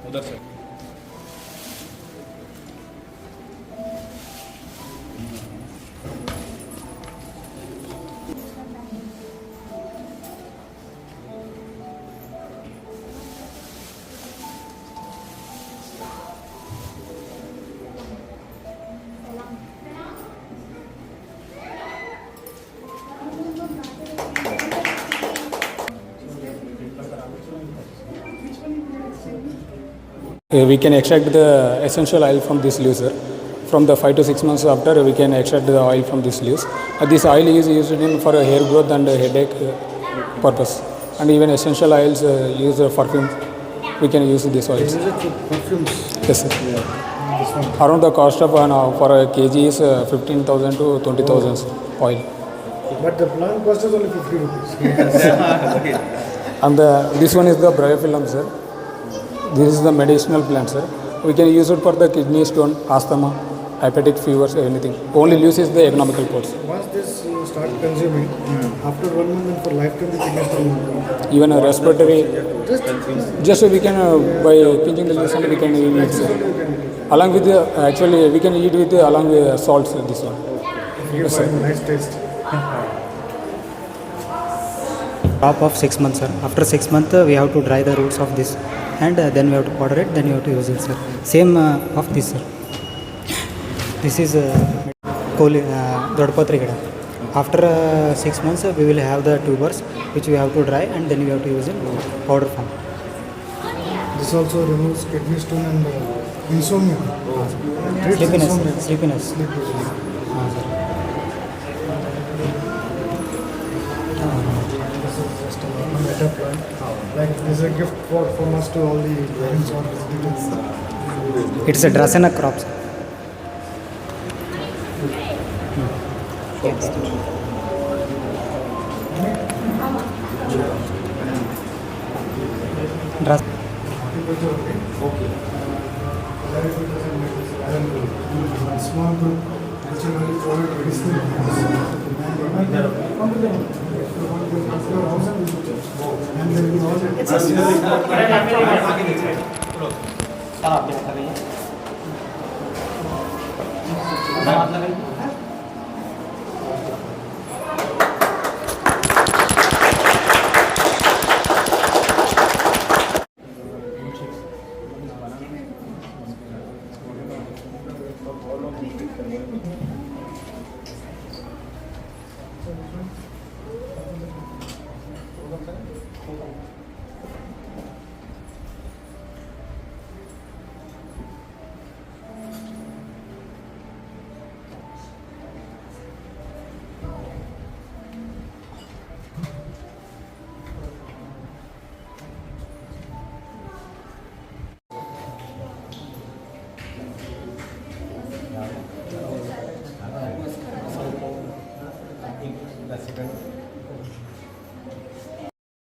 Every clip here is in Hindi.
उधर से We can extract the essential oil from this leaves, sir. From the 5 to 6 months after, we can extract the oil from this leaves. This oil is used for hair growth and headache purpose. And even essential oils use perfume. We can use this oil. Perfumes. Yes, sir. Yeah. This one. Around the cost of for a kg is 15,000 to 20,000 oil. But the plant cost is only 50 rupees. And this one is the bryophyllum, sir. This is the medicinal plant, sir. We can use it for the kidney stone, asthma, hepatic fevers, anything. Only leaves is the economical parts. Once this you start consuming, after 1 month and for lifetime the kidney stone. Even a respiratory, just we can by pinching the leaves and we can eat it, sir. Along with the, actually we can eat with along with salt, sir, this one. Yes, sir. Nice taste. Top of 6 months, sir. After 6 months, we have to dry the roots of this, and then we have to powder it. Then you have to use it, sir. Same of this, sir. This is Dodpatri Gada. After 6 months, we will have the tubers which we have to dry, and then we have to use in powder form. This also removes kidney stone and insomnia. Treats Sleepiness, insomnia. sleepiness. Sleep disease. Sir. This is just a meta plant. Like this is a gift from us to all the parents or visitors. It's a Dracena crop, sir. Yes. Small group, actually provide medicinal plants. And then we all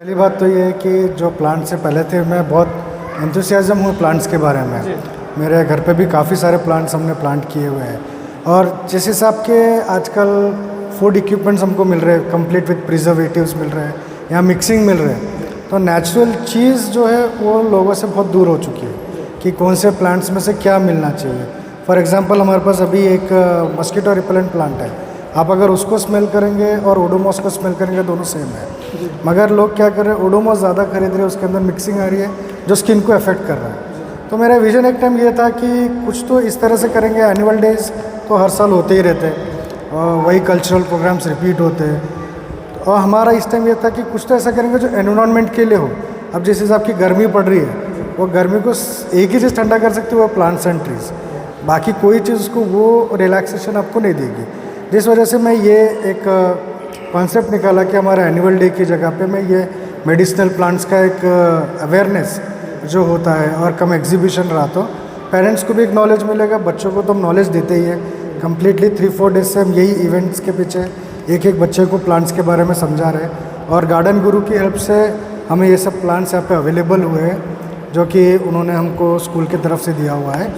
पहली बात तो ये है कि जो प्लांट से पहले थे मैं बहुत एंथुसियाज्म हूँ प्लांट्स के बारे में। मेरे घर पे भी काफ़ी सारे प्लांट्स हमने प्लांट किए हुए हैं और जिस हिसाब के आजकल फूड इक्विपमेंट्स हमको मिल रहे हैं कंप्लीट विद प्रिजर्वेटिव्स मिल रहे हैं या मिक्सिंग मिल रहे हैं, तो नेचुरल चीज़ जो है वो लोगों से बहुत दूर हो चुकी है कि कौन से प्लांट्स में से क्या मिलना चाहिए। फॉर एग्ज़ाम्पल हमारे पास अभी एक मस्कीटो रिपेलेंट प्लांट है, आप अगर उसको स्मेल करेंगे और ओडोमॉस को स्मेल करेंगे दोनों सेम है, मगर लोग क्या कर रहे हैं ओडोमॉस ज़्यादा खरीद रहे हैं, उसके अंदर मिक्सिंग आ रही है जो स्किन को अफेक्ट कर रहा है। तो मेरा विजन एक टाइम ये था कि कुछ तो इस तरह से करेंगे, एनुअल डेज तो हर साल होते ही रहते हैं और वही कल्चरल प्रोग्राम्स रिपीट होते हैं, और हमारा इस टाइम ये था कि कुछ तो ऐसा करेंगे जो एनवायरनमेंट के लिए हो। अब जिस हिसाब की गर्मी पड़ रही है वो गर्मी को एक ही चीज़ ठंडा कर सकती है वो प्लांट्स एंड ट्रीज, बाकी कोई चीज़ उसको वो रिलैक्सेशन आपको नहीं देगी। जिस वजह से मैं ये एक कॉन्सेप्ट निकाला कि हमारे एनुअल डे की जगह पे मैं ये मेडिसिनल प्लांट्स का एक अवेयरनेस जो होता है और कम एग्जीबिशन रहा तो पेरेंट्स को भी एक नॉलेज मिलेगा, बच्चों को तो हम नॉलेज देते ही है। कम्प्लीटली 3-4 डेज से हम यही इवेंट्स के पीछे एक एक बच्चे को प्लांट्स के बारे में समझा रहे हैं और गार्डन गुरु की हेल्प से हमें ये सब प्लांट्स यहाँ पे अवेलेबल हुए हैं जो कि उन्होंने हमको स्कूल की तरफ से दिया हुआ है।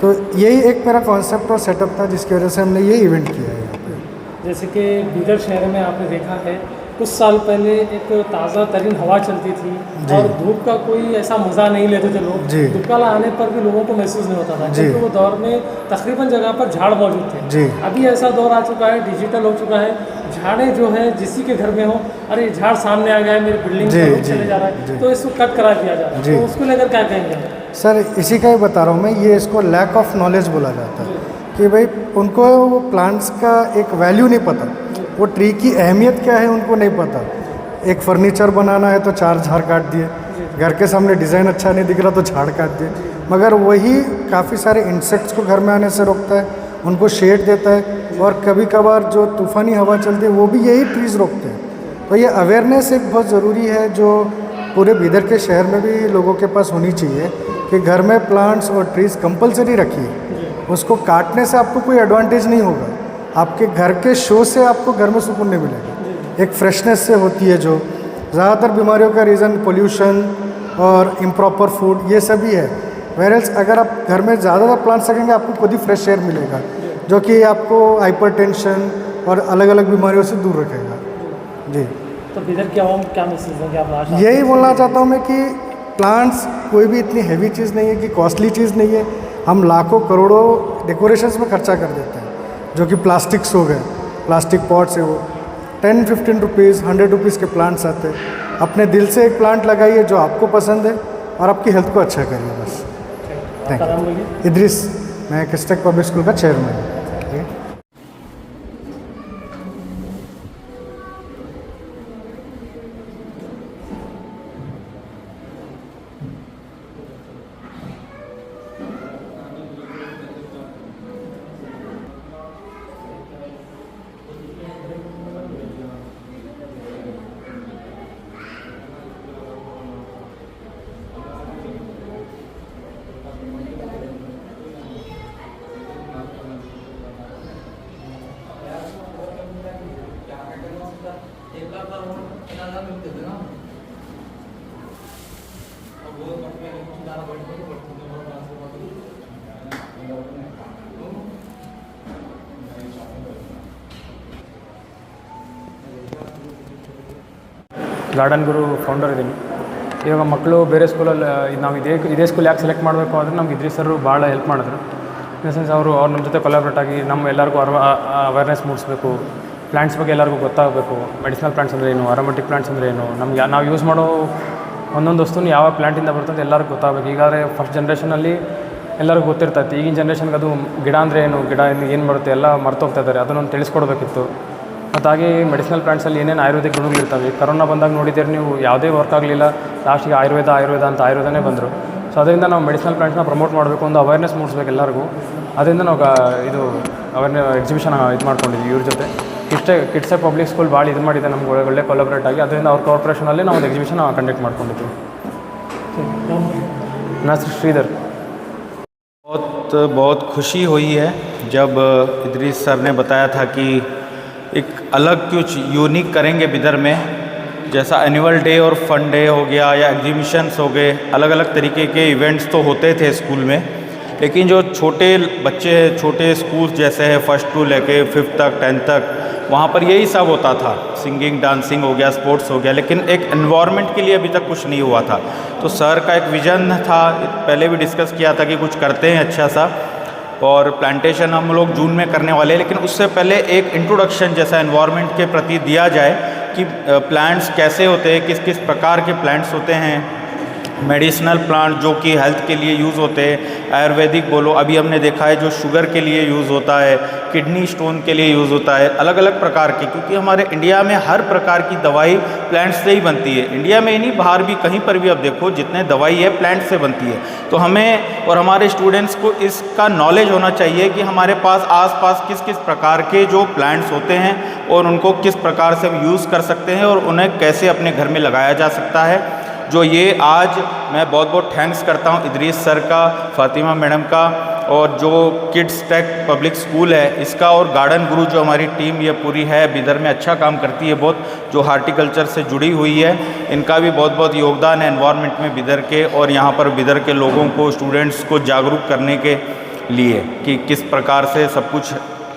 तो यही एक मेरा कॉन्सेप्ट और सेटअप था जिसकी वजह से हमने ये इवेंट किया है यहाँ पे। जैसे कि बीदर शहर में आपने देखा है कुछ साल पहले एक ताज़ा तरीन हवा चलती थी और धूप का कोई ऐसा मज़ा नहीं लेते थे लोग। धूप का आने पर भी लोगों को महसूस नहीं होता था क्योंकि वो दौर में तकरीबन जगह पर झाड़ मौजूद थे। अभी ऐसा दौर आ चुका है, डिजिटल हो चुका है, झाड़े जो है जिसी के घर में हो, अरे झाड़ सामने आ गया है मेरी बिल्डिंग में चले जा रहा है तो इसको कट करा दिया जा रहा है, तो उसको लेकर क्या कहेंगे? सर इसी का ही बता रहा हूँ मैं, ये इसको लैक ऑफ नॉलेज बोला जाता है कि भाई उनको वो प्लांट्स का एक वैल्यू नहीं पता, वो ट्री की अहमियत क्या है उनको नहीं पता। एक फर्नीचर बनाना है तो 4 झाड़ काट दिए, घर के सामने डिज़ाइन अच्छा नहीं दिख रहा तो झाड़ काट दिए, मगर वही काफ़ी सारे इंसेक्ट्स को घर में आने से रोकता है, उनको शेड देता है और कभी कभार जो तूफ़ानी हवा चलती है वो भी यही ट्रीज़ रोकते हैं। तो ये अवेयरनेस एक बहुत ज़रूरी है जो पूरे बीदर के शहर में भी लोगों के पास होनी चाहिए कि घर में प्लांट्स और ट्रीज़ कंपलसरी रखिए। उसको काटने से आपको कोई एडवांटेज नहीं होगा, आपके घर के शो से आपको घर में सुकून नहीं मिलेगा, एक फ्रेशनेस से होती है जो ज़्यादातर बीमारियों का रीज़न पोल्यूशन और इम्प्रॉपर फूड ये सभी है। वेरएल्स अगर आप घर में ज़्यादातर प्लांट्स रखेंगे आपको खुद ही फ्रेश एयर मिलेगा जो कि आपको हाइपरटेंशन और अलग अलग बीमारियों से दूर रखेगा। जी तो बीदर की आवाम क्या मैसेज देंगे आप? यही बोलना चाहता हूँ मैं कि प्लांट्स कोई भी इतनी हैवी चीज़ नहीं है कि कॉस्टली चीज़ नहीं है। हम लाखों करोड़ों डेकोरेशंस में खर्चा कर देते हैं जो कि प्लास्टिक्स हो गए, प्लास्टिक पॉट्स है वो 10-15 रुपीज़ 100 रुपीज़ के प्लांट्स आते हैं। अपने दिल से एक प्लांट लगाइए जो आपको पसंद है और आपकी हेल्थ को अच्छा करिए बस। Thank you. इद्रिस, मैं किस्टक पब्लिक स्कूल का चेयरमैन हूँ। ಗಾರ್ಡನ್ ಗುರು ಫೌಂಡರ್ ಇದ್ದೀನಿ. ಇವಾಗ ಮಕ್ಕಳು ಬೇರೆ ಸ್ಕೂಲಲ್ಲಿ ನಾವು ಇದೇ ಸ್ಕೂಲ್ ಯಾಕೆ ಸೆಲೆಕ್ಟ್ ಮಾಡಬೇಕು ಅಂದರೆ ನಮ್ಗೆ ಇದ್ರಿ ಸರ್ ಭಾಳ ಹೆಲ್ಪ್ ಮಾಡಿದ್ರು. ಇನ್ ದ ಸೆನ್ಸ್ ಅವ್ರು ನಮ್ಮ ಜೊತೆ ಕೊಲಾಬ್ರೇಟ್ ಆಗಿ ನಮ್ಮ ಎಲ್ಲರಿಗೂ ಅವೇರ್ನೆಸ್ ಮೂಡಿಸ್ಬೇಕು, ಪ್ಲಾಂಟ್ಸ್ ಬಗ್ಗೆ ಎಲ್ಲರಿಗೂ ಗೊತ್ತಾಗಬೇಕು. ಮೆಡಿಸಿನಲ್ ಪ್ಲಾಂಟ್ಸ್ ಅಂದರೆ ಏನು, ಅರೋಮೆಟಿಕ್ ಪ್ಲಾಂಟ್ಸ್ ಅಂದರೆ ಏನು, ನಮ್ಗೆ ನಾವು ಯೂಸ್ ಮಾಡೋ ಒಂದೊಂದು ವಸ್ತುನು ಯಾವ ಪ್ಲಾಂಟಿಂದ ಬರ್ತಂತ ಎಲ್ಲರಿಗೂ ಗೊತ್ತಾಗಬೇಕು. ಈಗಾದರೆ ಫಸ್ಟ್ ಜನ್ರೇಷನಲ್ಲಿ ಎಲ್ಲರಿಗೂ ಗೊತ್ತಿರ್ತೈತಿ, ಈಗಿನ ಜನ್ರೇಷನ್ಗೆ ಅದು ಗಿಡ ಅಂದರೆ ಏನು, ಗಿಡ ಏನು ಬರುತ್ತೆ ಎಲ್ಲ ಮರ್ತೋಗ್ತಾ ಇದ್ದಾರೆ, ಅದನ್ನೊಂದು ತಿಳಿಸ್ಕೊಡ್ಬೇಕಿತ್ತು. ಮತ್ತು ಹಾಗೆ ಮೆಡಿಸಿನಲ್ ಪ್ಲಾಂಟ್ಸಲ್ಲಿ ಏನೇನು ಆಯುರ್ವೇದಿಕ್ ಗುಣಗಳಿರ್ತವೆ. ಕರೋನಾ ಬಂದಾಗ ನೋಡಿದ್ದೀರಿ ನೀವು, ಯಾವುದೇ ವರ್ಕ್ ಆಗಲಿಲ್ಲ, ಲಾಸ್ಟಿಗೆ ಆಯುರ್ವೇದ ಅಂತ ಆಯುರ್ವೇದನೇ ಬಂದರು. ಸೊ ಅದರಿಂದ ನಾವು ಮೆಡಿಸಿನಲ್ ಪ್ಲಾಂಟ್ಸ್ನ ಪ್ರಮೋಟ್ ಮಾಡಬೇಕು, ಒಂದು ಅವೇರ್ನೆಸ್ ಮೂಡಿಸ್ಬೇಕು ಎಲ್ಲರಿಗೂ. ಅದರಿಂದ ನಾವು ಇದು ಎಕ್ಸಿಬಿಷನ್ ಇದು ಮಾಡ್ಕೊಂಡಿದ್ವಿ ಇವ್ರ ಜೊತೆ. ಕಿಡ್ಸ್ ಪಬ್ಲಿಕ್ ಸ್ಕೂಲ್ ಭಾಳ ಇದು ಮಾಡಿದೆ ನಮ್ಗೆ, ಒಳ್ಳೆ ಕೊಲಾಬ್ರೇಟ್ ಆಗಿ. ಅದರಿಂದ ಅವ್ರ ಕಾರ್ಪೊರೇಷನಲ್ಲಿ ನಾವು ಒಂದು ಎಕ್ಸಿಬಿಷನ್ ಕಂಡಕ್ಟ್ ಮಾಡ್ಕೊಂಡಿದ್ವಿ. ನನ್ನ श्रीधर। बहुत खुशी हुई है जब इद्रिस सर ने बताया था कि एक अलग कुछ यूनिक करेंगे बिदर में, जैसा एनुअल डे और फन डे हो गया या एग्जीबिशंस हो गए, अलग अलग तरीके के इवेंट्स तो होते थे स्कूल में, लेकिन जो छोटे बच्चे छोटे स्कूल जैसे है 1st to लेके 5th तक 10th तक, वहाँ पर यही सब होता था, सिंगिंग डांसिंग हो गया, स्पोर्ट्स हो गया, लेकिन एक एनवायरनमेंट के लिए अभी तक कुछ नहीं हुआ था। तो सर का एक विज़न था, पहले भी डिस्कस किया था कि कुछ करते हैं अच्छा सा, और प्लांटेशन हम लोग जून में करने वाले हैं, लेकिन उससे पहले एक इंट्रोडक्शन जैसा एनवायरनमेंट के प्रति दिया जाए कि प्लांट्स कैसे होते हैं, किस किस प्रकार के प्लांट्स होते हैं, मेडिसिनल प्लांट जो कि हेल्थ के लिए यूज़ होते हैं, आयुर्वेदिक बोलो, अभी हमने देखा है जो शुगर के लिए यूज़ होता है, किडनी स्टोन के लिए यूज़ होता है, अलग अलग प्रकार के, क्योंकि हमारे इंडिया में हर प्रकार की दवाई प्लांट से ही बनती है। इंडिया में ही नहीं, बाहर भी कहीं पर भी आप देखो जितने दवाई है प्लांट से बनती है। तो हमें और हमारे स्टूडेंट्स को इसका नॉलेज होना चाहिए कि हमारे पास आसपास किस किस प्रकार के जो प्लांट्स होते हैं और उनको किस प्रकार से हम यूज़ कर सकते हैं और उन्हें कैसे अपने घर में लगाया जा सकता है। जो ये आज मैं बहुत बहुत थैंक्स करता हूँ इदरीस सर का, फातिमा मैडम का, और जो किड्स टेक पब्लिक स्कूल है इसका, और गार्डन गुरु जो हमारी टीम ये पूरी है बिदर में अच्छा काम करती है बहुत, जो हार्टिकल्चर से जुड़ी हुई है, इनका भी बहुत बहुत योगदान है एनवायरनमेंट में बिदर के, और यहाँ पर बिदर के लोगों को, स्टूडेंट्स को जागरूक करने के लिए कि किस प्रकार से सब कुछ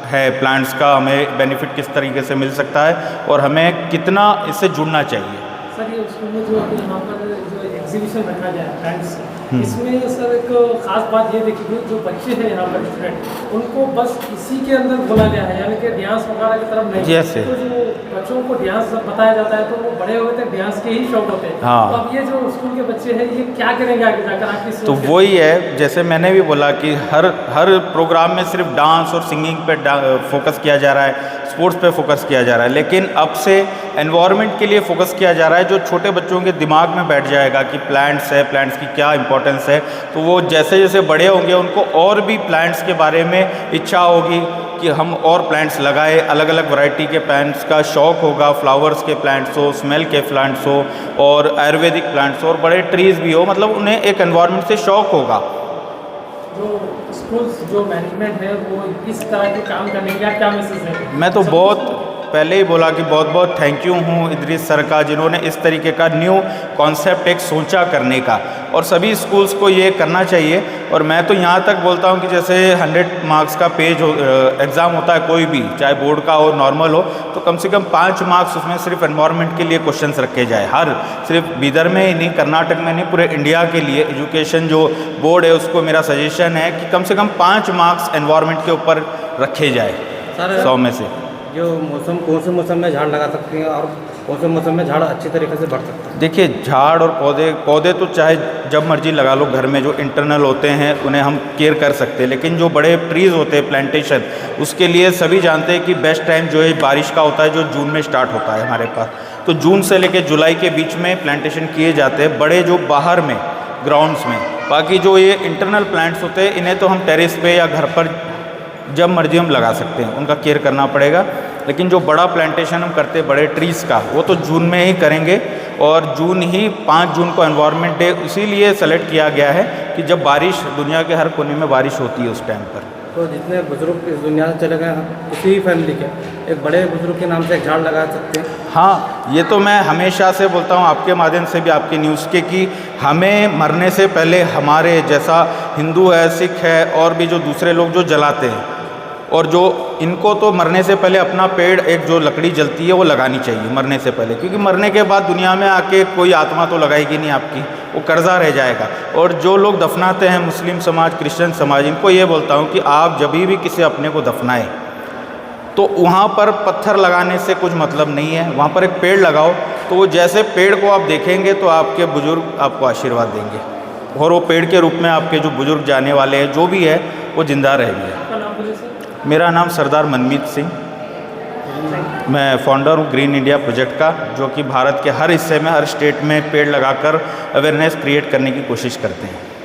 है प्लांट्स का, हमें बेनिफिट किस तरीके से मिल सकता है और हमें कितना इससे जुड़ना चाहिए। सर ये स्कूल में जो अभी यहाँ पर जो एग्जीबिशन रखा गया है प्लांट्स, इसमें सर एक खास बात ये देखी गई, जो बच्चे हैं यहाँ पर स्टूडेंट, उनको बस इसी के अंदर बोला गया है, यानी कि डांस वगैरह की तरफ नहीं। जैसे तो जो बच्चों को डांस बताया जाता है तो वो बड़े होते हैं डांस के ही शौक होते हैं। हाँ। तो अब ये जो स्कूल के बच्चे हैं ये क्या करेंगे आगे जाकर, आपकी सोच तो है? वही है, जैसे मैंने भी बोला कि हर प्रोग्राम में सिर्फ डांस और सिंगिंग पे फोकस किया जा रहा है, स्पोर्ट्स पे फोकस किया जा रहा है, लेकिन अब से एनवायरनमेंट के लिए फोकस किया जा रहा है, जो छोटे बच्चों के दिमाग में बैठ जाएगा कि प्लांट्स है, प्लांट्स की क्या इंपॉर्टेंस है। तो वो जैसे जैसे बड़े होंगे उनको और भी प्लांट्स के बारे में इच्छा होगी कि हम और प्लांट्स लगाए, अलग अलग वैरायटी के प्लांट्स का शौक़ होगा, फ्लावर्स के प्लांट्स हो, स्मेल के प्लांट्स हो और आयुर्वेदिक प्लांट्स हो और बड़े ट्रीज़ भी हो, मतलब उन्हें एक एनवायरनमेंट से शौक़ होगा। जो स्कूल्स जो मैनेजमेंट है वो इस तरह के काम करने का क्या मैसेज है? मैं तो बहुत पहले ही बोला कि बहुत बहुत थैंक यू हूँ इदरीस सर का, जिन्होंने इस तरीके का न्यू कॉन्सेप्ट एक सोचा करने का, और सभी स्कूल्स को ये करना चाहिए। और मैं तो यहाँ तक बोलता हूँ कि जैसे 100 मार्क्स का पेज एग्ज़ाम होता है कोई भी, चाहे बोर्ड का हो नॉर्मल हो, तो कम से कम 5 मार्क्स उसमें सिर्फ एनवायरनमेंट के लिए क्वेश्चंस रखे जाए। हर सिर्फ बिदर में ही नहीं, कर्नाटक में नहीं, पूरे इंडिया के लिए एजुकेशन जो बोर्ड है उसको मेरा सजेशन है कि कम से कम 5 मार्क्स एनवायरनमेंट के ऊपर रखे जाए 100 में से। जो मौसम, कौन से मौसम में झाड़ लगा सकते हैं और कौन से मौसम में झाड़ अच्छी तरीके से बढ़ सकता है? देखिए, झाड़ और पौधे तो चाहे जब मर्जी लगा लो, घर में जो इंटरनल होते हैं उन्हें हम केयर कर सकते हैं, लेकिन जो बड़े ट्रीज़ होते हैं प्लांटेशन, उसके लिए सभी जानते हैं कि बेस्ट टाइम जो है बारिश का होता है, जो जून में स्टार्ट होता है हमारे पास। तो जून से लेकर जुलाई के बीच में प्लांटेशन किए जाते हैं बड़े, जो बाहर में ग्राउंड्स में। बाकी जो ये इंटरनल प्लांट्स होते हैं इन्हें तो हम टेरेस पे या घर पर जब मर्जी हम लगा सकते हैं, उनका केयर करना पड़ेगा। लेकिन जो बड़ा प्लांटेशन हम करते हैं बड़े ट्रीज़ का, वो तो जून में ही करेंगे, और जून ही 5 जून को एनवायरनमेंट डे इसीलिए सेलेक्ट किया गया है कि जब बारिश, दुनिया के हर कोने में बारिश होती है उस टाइम पर। तो जितने बुजुर्ग इस दुनिया से चले गए किसी फैमिली के, एक बड़े बुजुर्ग के नाम से एक झाड़ लगा सकते हैं। हाँ, ये तो मैं हमेशा से बोलता हूँ आपके माध्यम से भी, आपके न्यूज़ के, कि हमें मरने से पहले हमारे जैसा हिंदू है, सिख है और भी जो दूसरे लोग जो जलाते हैं, और जो इनको तो मरने से पहले अपना पेड़, एक जो लकड़ी जलती है वो लगानी चाहिए मरने से पहले, क्योंकि मरने के बाद दुनिया में आके कोई आत्मा तो लगाएगी नहीं आपकी, वो कर्जा रह जाएगा। और जो लोग दफनाते हैं, मुस्लिम समाज, क्रिश्चियन समाज, इनको ये बोलता हूँ कि आप जब भी किसी अपने को दफनाएं तो वहाँ पर पत्थर लगाने से कुछ मतलब नहीं है, वहाँ पर एक पेड़ लगाओ। तो वो जैसे पेड़ को आप देखेंगे तो आपके बुजुर्ग आपको आशीर्वाद देंगे, और वो पेड़ के रूप में आपके जो बुजुर्ग जाने वाले हैं, जो भी है, वो जिंदा रहेंगे। आपका नाम बोलिए सर? मेरा नाम सरदार मनमीत सिंह, मैं फाउंडर हूँ ग्रीन इंडिया प्रोजेक्ट का, जो कि भारत के हर हिस्से में, हर स्टेट में पेड़ लगाकर अवेयरनेस क्रिएट करने की कोशिश करते हैं।